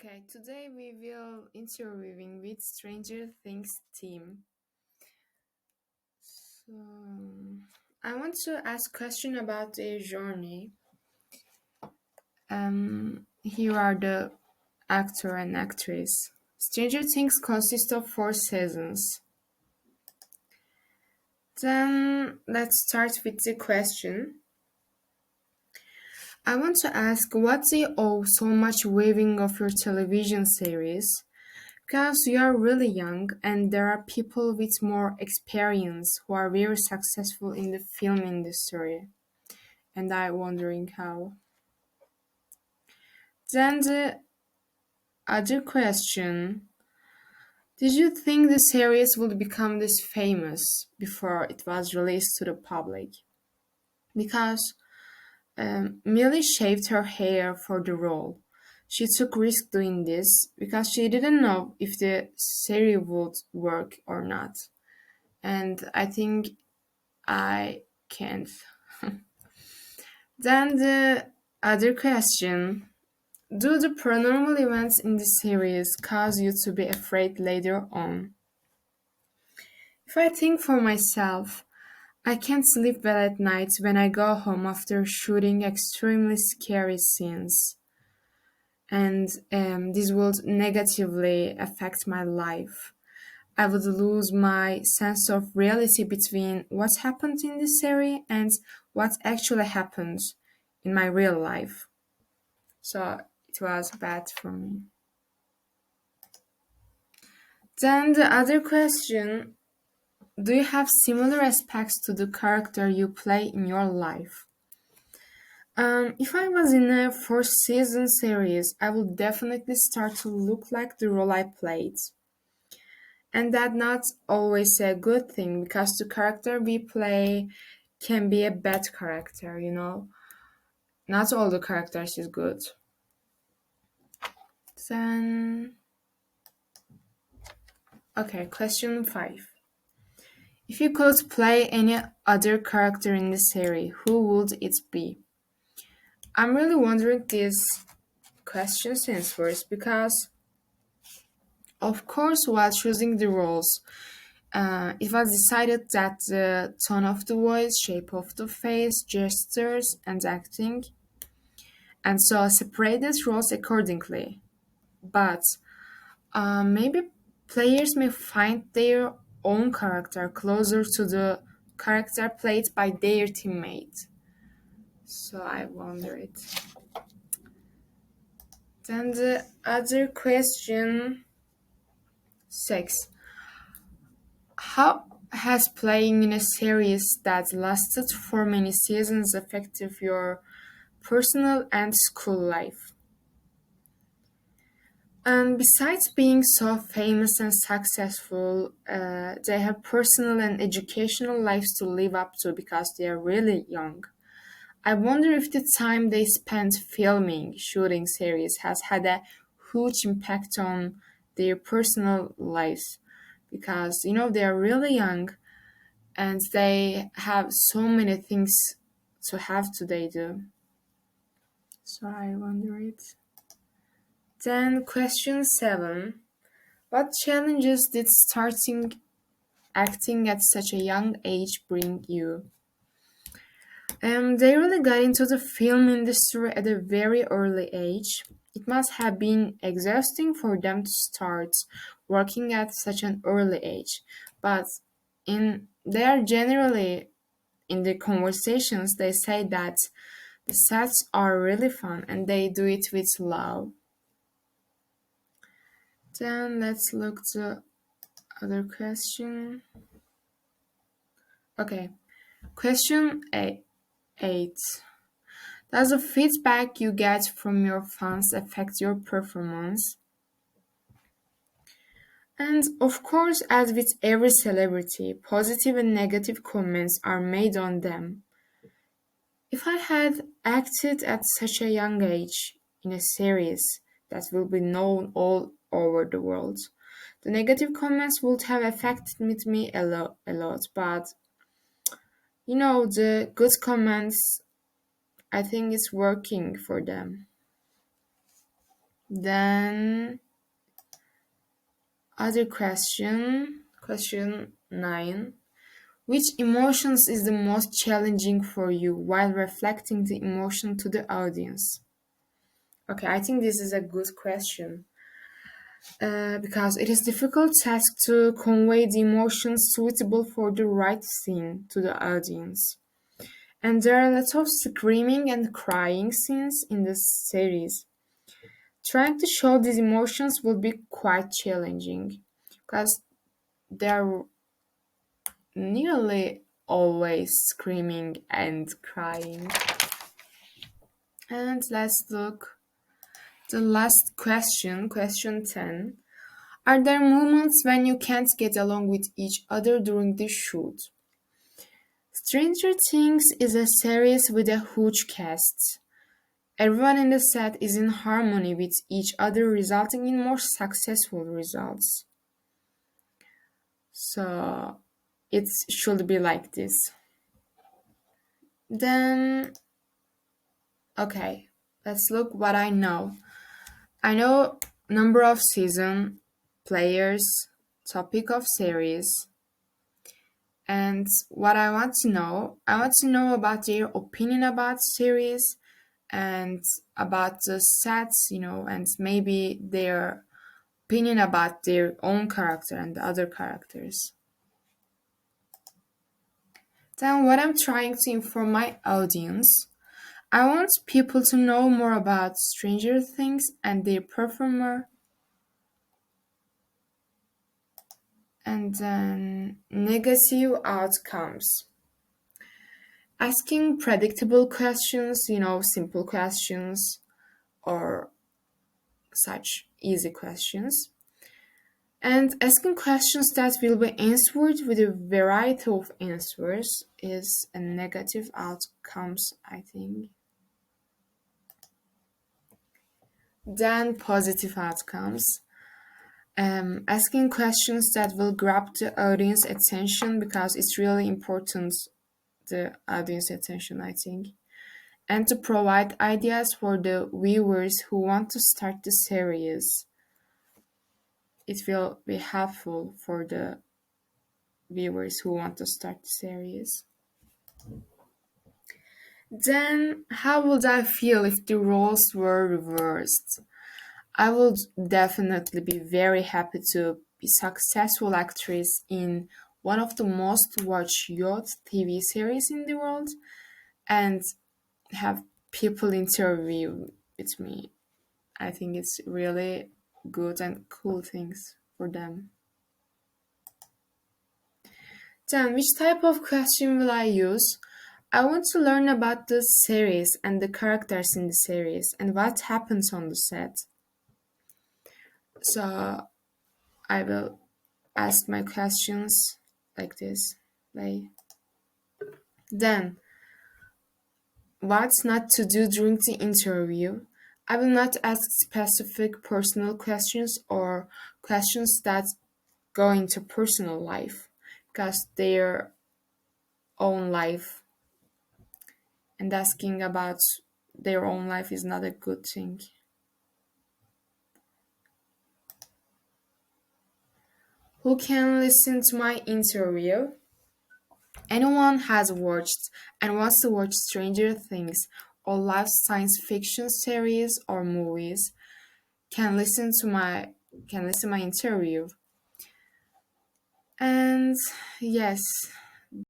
Okay, today we will interviewing with Stranger Things team. So I want to ask question about their journey. Here are the actor and actress. Stranger Things consists of 4 seasons. Then let's start with the question. I want to ask what they owe so much waving of your television series. Because you are really young and there are people with more experience who are very successful in the film industry. And I wondering how. Then the other question. Did you think the series would become this famous before it was released to the public? Because Millie shaved her hair for the role. She took risk doing this because she didn't know if the series would work or not. And I think I can't. Then the other question. Do the paranormal events in the series cause you to be afraid later on? If I think for myself, I can't sleep well at night when I go home after shooting extremely scary scenes. And this would negatively affect my life. I would lose my sense of reality between what happened in this series and what actually happened in my real life. So it was bad for me. Then the other question. Do you have similar aspects to the character you play in your life? If I was in a 4 season series, I would definitely start to look like the role I played. And that's not always a good thing because the character we play can be a bad character. Not all the characters is good. Then, okay, question 5. If you could play any other character in the series, who would it be? I'm really wondering these questions answers because, of course, while choosing the roles, it was decided that the tone of the voice, shape of the face, gestures, and acting, and so separated roles accordingly. But maybe players may find their own character closer to the character played by their teammate. So I wonder it. Then the other question 6. How has playing in a series that lasted for many seasons affected your personal and school life? And besides being so famous and successful, they have personal and educational lives to live up to because they are really young. I wonder if the time they spent filming, shooting series has had a huge impact on their personal lives because they are really young and they have so many things to have today do. So I wonder it. Then question 7. What challenges did starting acting at such a young age bring you? They really got into the film industry at a very early age. It must have been exhausting for them to start working at such an early age. But they are generally in the conversations they say that the sets are really fun and they do it with love. Then let's look the other question. Okay, question 8. Does the feedback you get from your fans affect your performance? And of course, as with every celebrity, positive and negative comments are made on them. If I had acted at such a young age in a series that will be known all over the world, the negative comments would have affected me a lot. But the good comments, I think it's working for them. Then other question 9. Which emotions is the most challenging for you while reflecting the emotion to the audience? Okay, I think this is a good question because it is difficult task to convey the emotions suitable for the right scene to the audience. And there are lots of screaming and crying scenes in this series. Trying to show these emotions will be quite challenging because they're nearly always screaming and crying. And let's look the last question 10. Are there moments when you can't get along with each other during the shoot? Stranger Things is a series with a huge cast. Everyone in the set is in harmony with each other, resulting in more successful results. So it should be like this. Then, okay, let's look what I know. I know number of season, players, topic of series, and what I want to know about their opinion about series and about the sets, and maybe their opinion about their own character and the other characters. Then what I'm trying to inform my audience, I want people to know more about Stranger Things and their performer, and then negative outcomes. Asking predictable questions, simple questions or such easy questions. And asking questions that will be answered with a variety of answers is a negative outcomes, I think. Then positive outcomes. Asking questions that will grab the audience attention because it's really important the audience attention, I think. And to provide ideas for the viewers who want to start the series. It will be helpful for the viewers who want to start the series. Then, how would I feel if the roles were reversed? I would definitely be very happy to be successful actress in one of the most watched youth TV series in the world and have people interview with me. I think it's really good and cool things for them. Then, which type of question will I use? I want to learn about the series and the characters in the series and what happens on the set. So I will ask my questions like this. Like, then, what's not to do during the interview? I will not ask specific personal questions or questions that go into personal life because their own life and asking about their own life is not a good thing. Who can listen to my interview? Anyone has watched and wants to watch Stranger Things or love science fiction series or movies can listen my interview. And yes,